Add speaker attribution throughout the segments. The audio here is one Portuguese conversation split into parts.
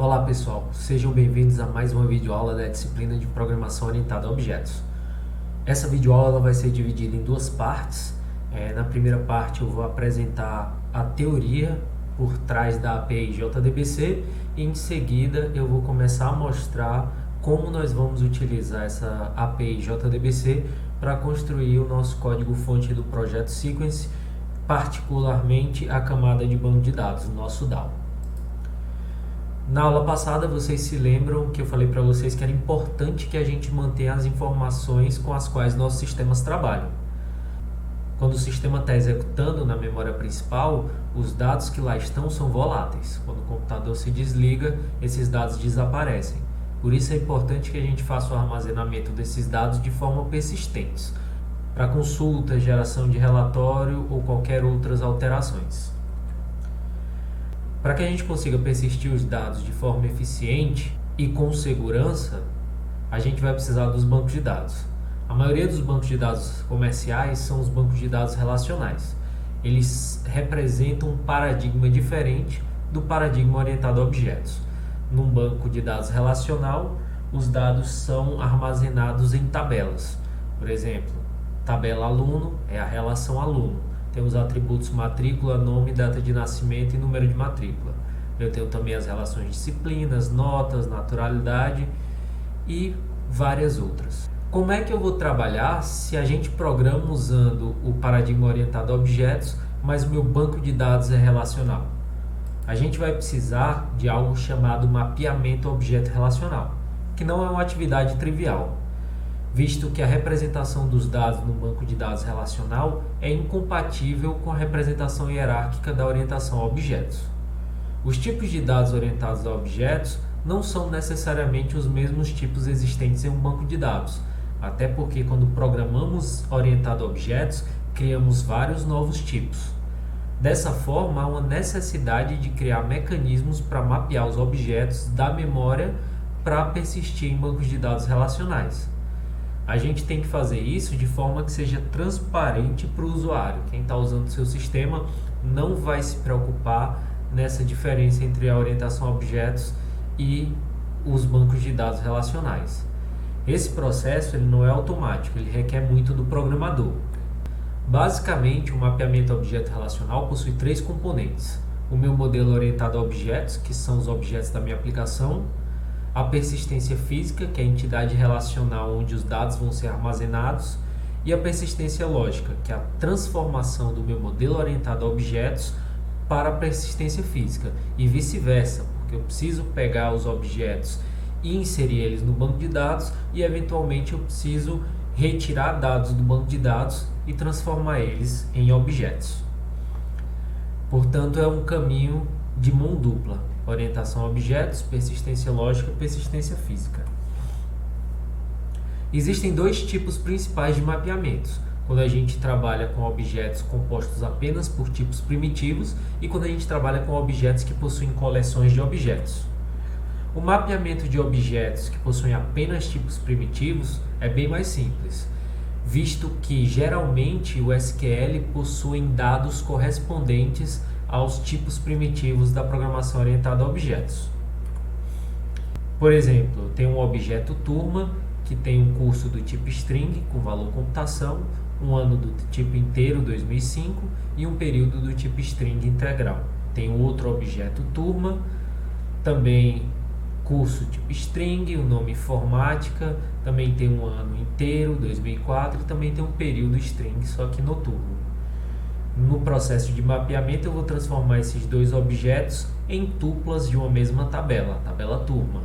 Speaker 1: Olá pessoal, sejam bem-vindos a mais uma videoaula da disciplina de Programação Orientada a Objetos. Essa videoaula vai ser dividida em duas partes. Na primeira parte eu vou apresentar a teoria por trás da API JDBC e em seguida eu vou começar a mostrar como nós vamos utilizar essa API JDBC para construir o nosso código-fonte do projeto Sequence, particularmente a camada de banco de dados, o nosso DAO. Na aula passada, vocês se lembram que eu falei para vocês que era importante que a gente mantenha as informações com as quais nossos sistemas trabalham. Quando o sistema está executando na memória principal, os dados que lá estão são voláteis. Quando o computador se desliga, esses dados desaparecem. Por isso é importante que a gente faça o armazenamento desses dados de forma persistente, para consulta, geração de relatório ou qualquer outras alterações. Para que a gente consiga persistir os dados de forma eficiente e com segurança, a gente vai precisar dos bancos de dados. A maioria dos bancos de dados comerciais são os bancos de dados relacionais. Eles representam um paradigma diferente do paradigma orientado a objetos. Num banco de dados relacional, os dados são armazenados em tabelas. Por exemplo, tabela aluno é a relação aluno. Tem os atributos matrícula, nome, data de nascimento e número de matrícula. Eu tenho também as relações de disciplinas, notas, naturalidade e várias outras. Como é que eu vou trabalhar se a gente programa usando o paradigma orientado a objetos, mas o meu banco de dados é relacional? A gente vai precisar de algo chamado mapeamento objeto relacional, que não é uma atividade trivial, visto que a representação dos dados no banco de dados relacional é incompatível com a representação hierárquica da orientação a objetos. Os tipos de dados orientados a objetos não são necessariamente os mesmos tipos existentes em um banco de dados, até porque quando programamos orientado a objetos, criamos vários novos tipos. Dessa forma, há uma necessidade de criar mecanismos para mapear os objetos da memória para persistir em bancos de dados relacionais. A gente tem que fazer isso de forma que seja transparente para o usuário. Quem está usando o seu sistema não vai se preocupar nessa diferença entre a orientação a objetos e os bancos de dados relacionais. Esse processo ele não é automático, ele requer muito do programador. Basicamente, o mapeamento a objeto relacional possui três componentes. O meu modelo orientado a objetos, que são os objetos da minha aplicação, a persistência física, que é a entidade relacional onde os dados vão ser armazenados, e a persistência lógica, que é a transformação do meu modelo orientado a objetos para a persistência física, e vice-versa, porque eu preciso pegar os objetos e inserir eles no banco de dados, e eventualmente eu preciso retirar dados do banco de dados e transformar eles em objetos. Portanto, é um caminho de mão dupla: orientação a objetos, persistência lógica, persistência física. Existem dois tipos principais de mapeamentos: quando a gente trabalha com objetos compostos apenas por tipos primitivos e quando a gente trabalha com objetos que possuem coleções de objetos. O mapeamento de objetos que possuem apenas tipos primitivos é bem mais simples, visto que geralmente o SQL possui dados correspondentes aos tipos primitivos da programação orientada a objetos. Por exemplo, eu tenho um objeto turma que tem um curso do tipo string com valor computação, um ano do tipo inteiro 2005 e um período do tipo string integral. Tenho outro objeto turma, também curso tipo string, o nome informática, também tem um ano inteiro 2004 e também tem um período string, só que noturno. No processo de mapeamento, eu vou transformar esses dois objetos em tuplas de uma mesma tabela, a tabela turma.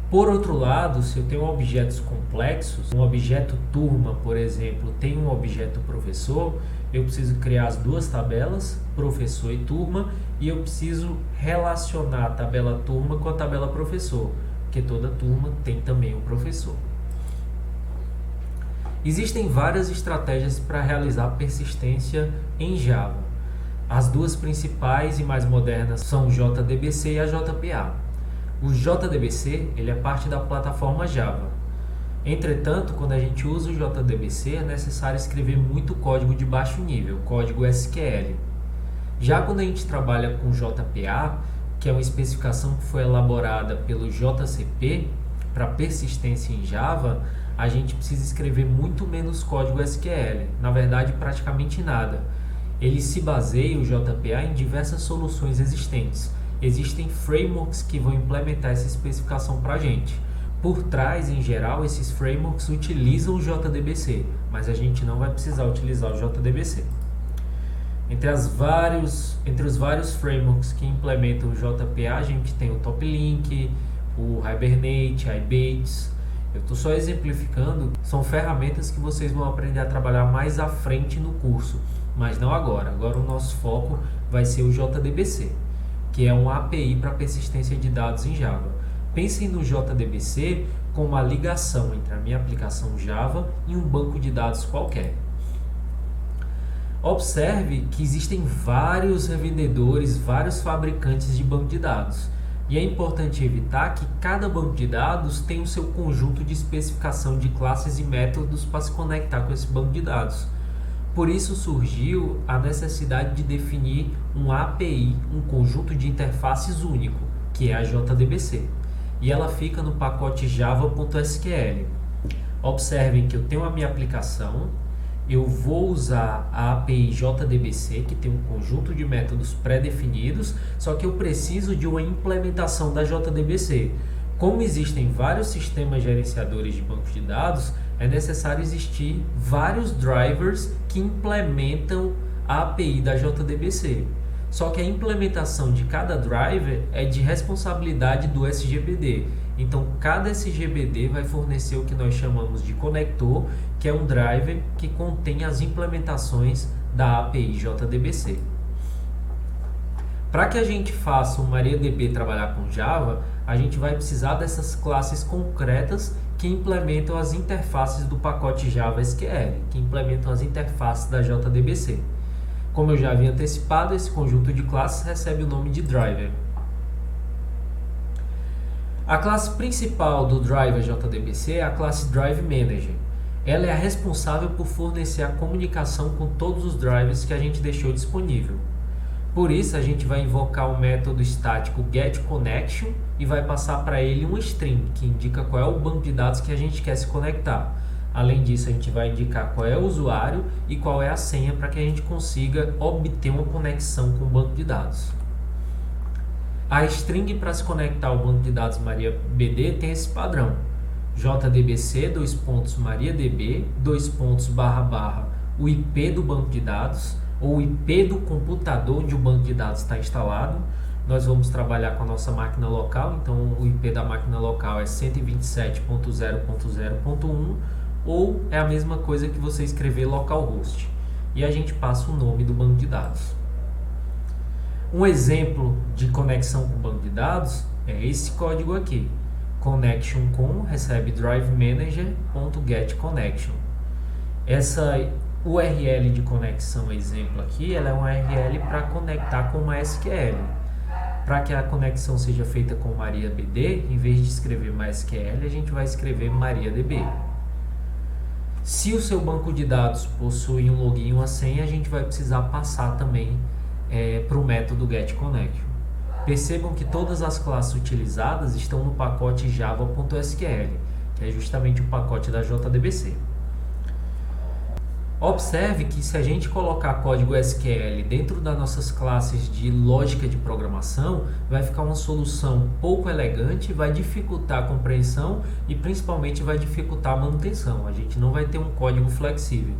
Speaker 1: Por outro lado, se eu tenho objetos complexos, um objeto turma, por exemplo, tem um objeto professor, eu preciso criar as duas tabelas, professor e turma, e eu preciso relacionar a tabela turma com a tabela professor, porque toda turma tem também um professor. Existem várias estratégias para realizar persistência em Java. As duas principais e mais modernas são o JDBC e a JPA. O JDBC ele é parte da plataforma Java. Entretanto, quando a gente usa o JDBC, é necessário escrever muito código de baixo nível, código SQL. Já quando a gente trabalha com JPA, que é uma especificação que foi elaborada pelo JCP para persistência em Java, a gente precisa escrever muito menos código SQL, na verdade praticamente nada. Ele se baseia, o JPA, em diversas soluções existentes. Existem frameworks que vão implementar essa especificação para a gente. Por trás, em geral, esses frameworks utilizam o JDBC, mas a gente não vai precisar utilizar o JDBC. Entre os vários frameworks que implementam o JPA, a gente tem o TopLink, o Hibernate, iBates. Eu estou só exemplificando, são ferramentas que vocês vão aprender a trabalhar mais à frente no curso, mas não agora. Agora o nosso foco vai ser o JDBC, que é uma API para persistência de dados em Java. Pensem no JDBC como uma ligação entre a minha aplicação Java e um banco de dados qualquer. Observe que existem vários revendedores, vários fabricantes de banco de dados. E é importante evitar que cada banco de dados tenha o seu conjunto de especificação de classes e métodos para se conectar com esse banco de dados. Por isso surgiu a necessidade de definir um API, um conjunto de interfaces único, que é a JDBC. E ela fica no pacote java.sql. Observem que eu tenho a minha aplicação, eu vou usar a API JDBC, que tem um conjunto de métodos pré-definidos, só que eu preciso de uma implementação da JDBC. Como existem vários sistemas gerenciadores de bancos de dados, é necessário existir vários drivers que implementam a API da JDBC. Só que a implementação de cada driver é de responsabilidade do SGBD. Então, cada SGBD vai fornecer o que nós chamamos de conector, que é um driver que contém as implementações da API JDBC. Para que a gente faça o MariaDB trabalhar com Java, a gente vai precisar dessas classes concretas que implementam as interfaces do pacote Java SQL, que implementam as interfaces da JDBC. Como eu já havia antecipado, esse conjunto de classes recebe o nome de driver. A classe principal do driver JDBC é a classe Drive Manager. Ela é a responsável por fornecer a comunicação com todos os drivers que a gente deixou disponível. Por isso, a gente vai invocar o método estático getConnection e vai passar para ele um string, que indica qual é o banco de dados que a gente quer se conectar. Além disso, a gente vai indicar qual é o usuário e qual é a senha para que a gente consiga obter uma conexão com o banco de dados. A string para se conectar ao banco de dados MariaBD tem esse padrão: JDBC, _MariaDB, _, o IP do banco de dados, ou o IP do computador onde o banco de dados está instalado. Nós vamos trabalhar com a nossa máquina local, então o IP da máquina local é 127.0.0.1, ou é a mesma coisa que você escrever localhost. E a gente passa o nome do banco de dados. Um exemplo de conexão com o banco de dados é esse código aqui. Connection com recebe drivemanager.getConnection. Essa URL de conexão exemplo aqui, ela é uma URL para conectar com uma SQL. Para que a conexão seja feita com MariaBD, em vez de escrever MySQL, a gente vai escrever MariaDB. Se o seu banco de dados possui um login e uma senha, a gente vai precisar passar também para o método getConnection. Percebam que todas as classes utilizadas estão no pacote java.sql, que é justamente o pacote da JDBC. Observe que se a gente colocar código SQL dentro das nossas classes de lógica de programação, vai ficar uma solução pouco elegante, vai dificultar a compreensão e principalmente vai dificultar a manutenção. A gente não vai ter um código flexível.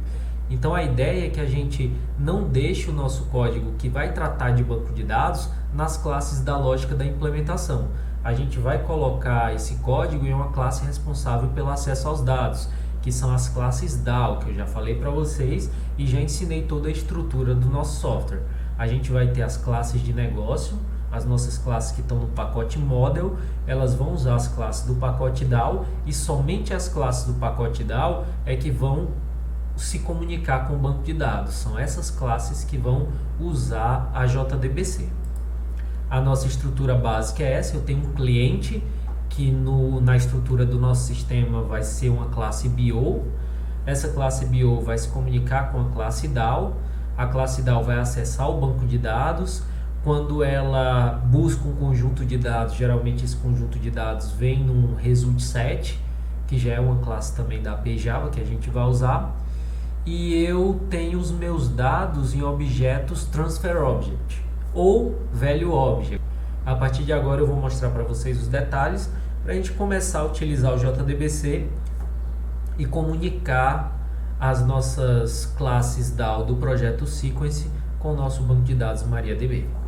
Speaker 1: Então a ideia é que a gente não deixe o nosso código que vai tratar de banco de dados nas classes da lógica da implementação. A gente vai colocar esse código em uma classe responsável pelo acesso aos dados, que são as classes DAO, que eu já falei para vocês e já ensinei toda a estrutura do nosso software. A gente vai ter as classes de negócio, as nossas classes que estão no pacote Model, elas vão usar as classes do pacote DAO e somente as classes do pacote DAO é que vão se comunicar com o banco de dados. São essas classes que vão usar a JDBC. A nossa estrutura básica é essa. Eu tenho um cliente que na estrutura do nosso sistema vai ser uma classe BO. Essa classe BO vai se comunicar com a classe DAO. A classe DAO vai acessar o banco de dados. quando ela busca um conjunto de dados, geralmente esse conjunto de dados vem num result set, que já é uma classe também da API Java que a gente vai usar, e eu tenho os meus dados em objetos transfer object ou value object. A partir de agora eu vou mostrar para vocês os detalhes para a gente começar a utilizar o JDBC e comunicar as nossas classes DAO do projeto Sequence com o nosso banco de dados MariaDB.